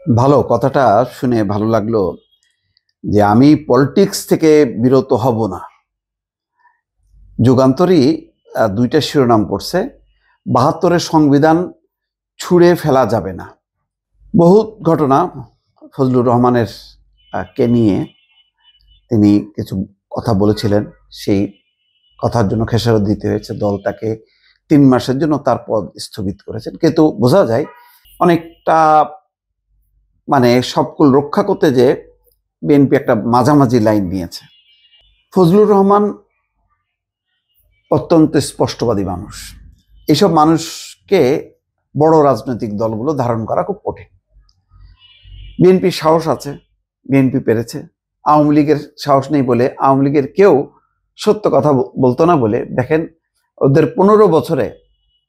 ভালো কথাটা শুনে ভালো লাগলো যে আমি পলিটিক্স থেকে বিরত হব না। যুগান্তরই দুইটা শিরোনাম করছে, ৭২-এর সংবিধান ছুঁড়ে ফেলা যাবে না। বহু ঘটনা ফজলুর রহমানের কে নিয়ে তিনি কিছু কথা বলেছিলেন, সেই কথার জন্য খেসারত দিতে হয়েছে। দল তাকে ৩ মাসের জন্য তার পদ স্থগিত করেছেন, কিন্তু বোঝা যায় অনেকটা সবকুল রক্ষা করতে যে বিএনপি একটা মাঝামাঝি লাইন নিয়েছে। ফজলুর রহমান অত্যন্ত স্পষ্টবাদী মানুষ। এইসব মানুষকে বড় রাজনৈতিক দলগুলো ধারণ করা খুব কঠিন। বিএনপির সাহস আছে, বিএনপি পেরেছে। আওয়ামী লীগের সাহস নেই বলে আওয়ামী লীগের কেউ সত্য কথা বলতো না বলে দেখেন ওদের 15 বছরে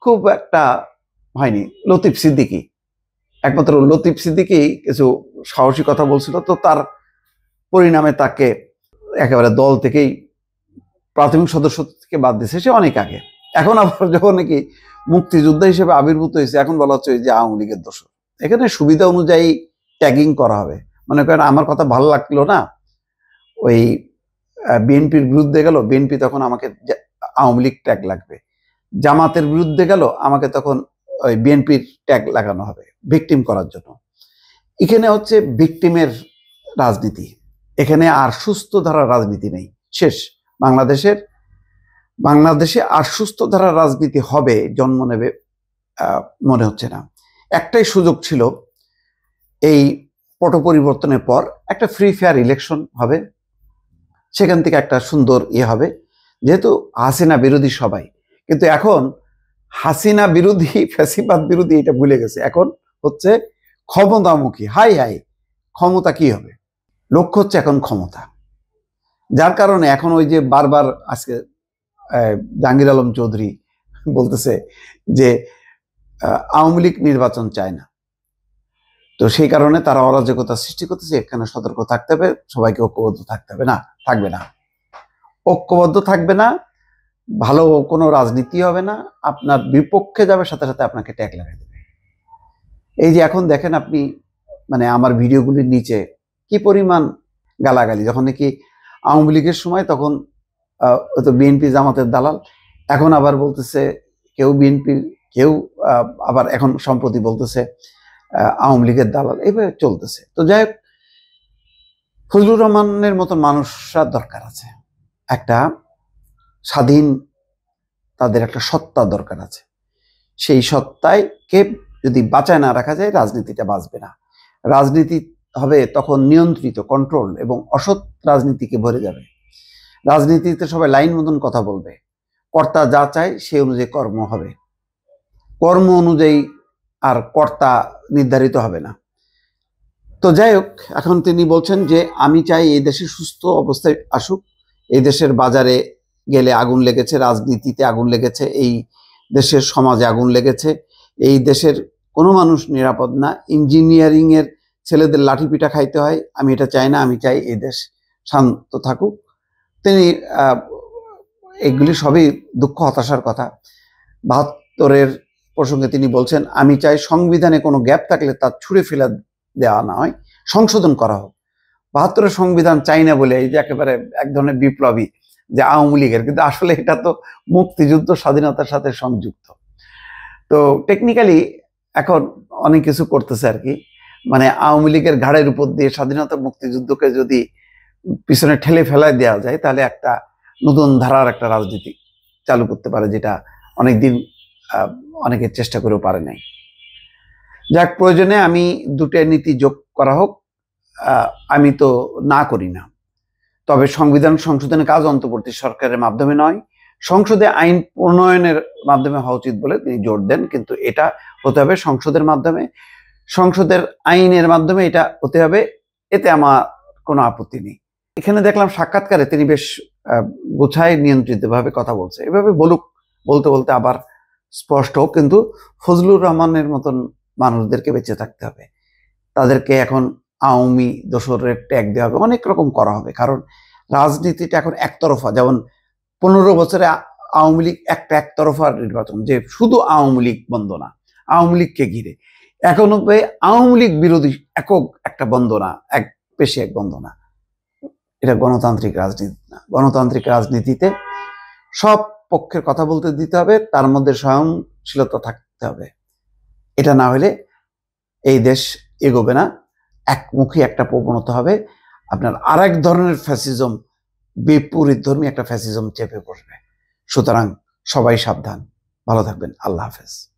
খুব একটা হয়নি। লতিফ সিদ্দিকী, একমাত্র লতিফ সিদ্দিকী কিছু সাহসী কথা বলছিল, তো তার পরিণামে তাকে একেবারে দল থেকেই প্রাথমিক সদস্য থেকে বাদ দিয়েছে, সে অনেক আগে। এখন আবার যখন নাকি মুক্তিযোদ্ধা হিসেবে আবির্ভূত হয়েছে, এখন বলা হচ্ছে যে আওয়ামী লীগের দোষ। এখানে সুবিধা অনুযায়ী ট্যাগিং করা হবে। মনে করেন আমার কথা ভালো লাগলো না, ওই বিএনপির বিরুদ্ধে গেল, বিএনপি তখন আমাকে আওয়ামী লীগ ট্যাগ লাগবে। জামাতের বিরুদ্ধে গেল, আমাকে তখন ওই বিএনপির ট্যাগ লাগানো হবে ভিকটিম করার জন্য। এখানে হচ্ছে ভিকটিমের রাজনীতি, এখানে আর সুস্থ ধারার রাজনীতি নেই। শেষ। বাংলাদেশে আর সুস্থ ধারার রাজনীতি হবে, জন্ম নেবে মনে হচ্ছে না। একটাই সুযোগ ছিল, এই পট পরিবর্তনের পর একটা ফ্রি ফেয়ার ইলেকশন হবে, সেখান থেকে একটা সুন্দর হবে, যেহেতু হাসিনা বিরোধী সবাই। কিন্তু এখন হাসিনা বিরোধী, ফ্যাসিবাদ বিরোধী এটা ভুলে গেছে। এখন হচ্ছে ক্ষমতামুখী। হাই হাই, ক্ষমতা কি হবে, লক্ষ্য হচ্ছে এখন ক্ষমতা। যার কারণে এখন ওই যে বারবার আজকে জাহাঙ্গীর আলম চৌধুরী বলতেছে যে আওয়ামী লীগ নির্বাচন চায় না, তো সেই কারণে তারা অরাজকতা সৃষ্টি করতেছে। এখানে সতর্ক থাকতে হবে, সবাইকে ঐক্যবদ্ধ থাকতে হবে। না, থাকবে না, ঐক্যবদ্ধ থাকবে না, ভালো কোনো রাজনীতি হবে না। আপনার বিপক্ষে যাবে, সাথে সাথে আপনাকে ট্যাগ লাগাই দেবে। এই যে এখন দেখেন আপনি, আমার ভিডিওগুলির নিচে কি পরিমাণ গালাগালি। যখন নাকি আওয়ামী লীগের সময় তখন তো বিএনপি জামাতের দালাল, এখন আবার বলতেছে কেউ বিএনপির, কেউ আবার এখন সম্প্রতি বলতেছে আওয়ামী লীগের দালাল। এইভাবে চলতেছে। তো যাই হোক, ফজলুর রহমানের মতন মানুষরা দরকার আছে, একটা স্বাধীন, তাদের একটা সত্তা দরকার আছে। সেই সত্তায় কে যদি বাঁচায় না রাখা যায়, রাজনীতিটা বাঁচবে না। রাজনীতি হবে তখন নিয়ন্ত্রিত, কন্ট্রোল, এবং অসৎ রাজনীতিকে ভরে যাবে। রাজনীতিতে সবাই লাইন মতন কথা বলবে, কর্তা যা চায় সেই অনুযায়ী কর্ম হবে, কর্ম অনুযায়ী আর কর্তা নির্ধারিত হবে না। তো যাই হোক, এখন তিনি বলছেন যে আমি চাই এই দেশে সুস্থ অবস্থায় আসুক। এই দেশের বাজারে গেলে আগুন লেগেছে, রাজনীতিতে আগুন লেগেছে, এই দেশের সমাজে আগুন লেগেছে। এই দেশের কোনো মানুষ নিরাপদ না। ইঞ্জিনিয়ারিং এর ছেলেদের লাঠি পিঠা খাইতে হয়। আমি এটা চাই না। আমি চাই এই দেশ শান্ত থাকুক। তিনি এগুলি সবই দুঃখ হতাশার কথা। ৭২-এর প্রসঙ্গে তিনি বলছেন, আমি চাই সংবিধানে কোনো গ্যাপ থাকলে তা ছুঁড়ে ফেলে দেওয়া না হয়, সংশোধন করা হোক। ৭২-এর সংবিধান চাই না বলে এই যে একেবারে এক ধরনের বিপ্লবী যে আওয়ামী লীগের, কিন্তু আসলে এটা তো মুক্তিযুদ্ধ, স্বাধীনতার সাথে সংযুক্ত। তো টেকনিক্যালি এখন অনেক কিছু করতেছে আর কি। আওয়ামী লীগের ঘাড়ের উপর দিয়ে স্বাধীনতা মুক্তিযুদ্ধকে যদি পিছনে ঠেলে ফেলায় দেওয়া যায়, তাহলে একটা নতুন ধারার একটা রাজনীতি চালু করতে পারে, যেটা অনেকদিন অনেকের চেষ্টা করেও পারে নাই। যাক, প্রয়োজনে আমি দুটো নীতি যোগ করা হোক, আমি তো না করি না। তবে সংবিধান সংশোধনের কাজ অন্তর্বর্তী সরকারের মাধ্যমে নয়, সংসদে আইন প্রণয়নের মাধ্যমে হওয়া উচিত বলে তিনি জোর দেন। কিন্তু এটা হতে হবে সংসদের মাধ্যমে, সংসদের আইনের মাধ্যমে এটা হতে হবে। এতে আমার কোনো আপত্তি নেই। এখানে দেখলাম সাক্ষাৎকারে তিনি বেশ গোছায় নিয়ন্ত্রিতভাবে কথা বলছে। এভাবে বলুক, বলতে বলতে আবার স্পষ্ট হোক। কিন্তু ফজলুর রহমানের মতন মানুষদেরকে বেঁচে থাকতে হবে। তাদেরকে এখন আওয়ামী দোসরের ট্যাগ দেওয়া হবে, অনেক রকম করা হবে। কারণ রাজনীতিটা এখন একতরফা। যেমন 15 বছরে আওয়ামী লীগ একতরফা নির্বাচন, যে শুধু আওয়ামী লীগ বন্ধ না, আওয়ামী লীগকে ঘিরে একানব্বই আওয়ামী লীগ বিরোধী একক একটা বন্দনা, এক পেশে এক বন্দনা। এটা গণতান্ত্রিক রাজনীতি না। গণতান্ত্রিক রাজনীতিতে সব পক্ষের কথা বলতে দিতে হবে, তার মধ্যে সহনশীলতা থাকতে হবে। এটা না হলে এই দেশ এগোবে না, একমুখী একটা প্রবণতা হবে। আপনার আরেক ধরনের ফ্যাসিজম, বিপরীত ধর্মী একটা ফ্যাসিজম চেপে বসবে। সুতরাং সবাই সাবধান, ভালো থাকবেন, আল্লাহ হাফেজ।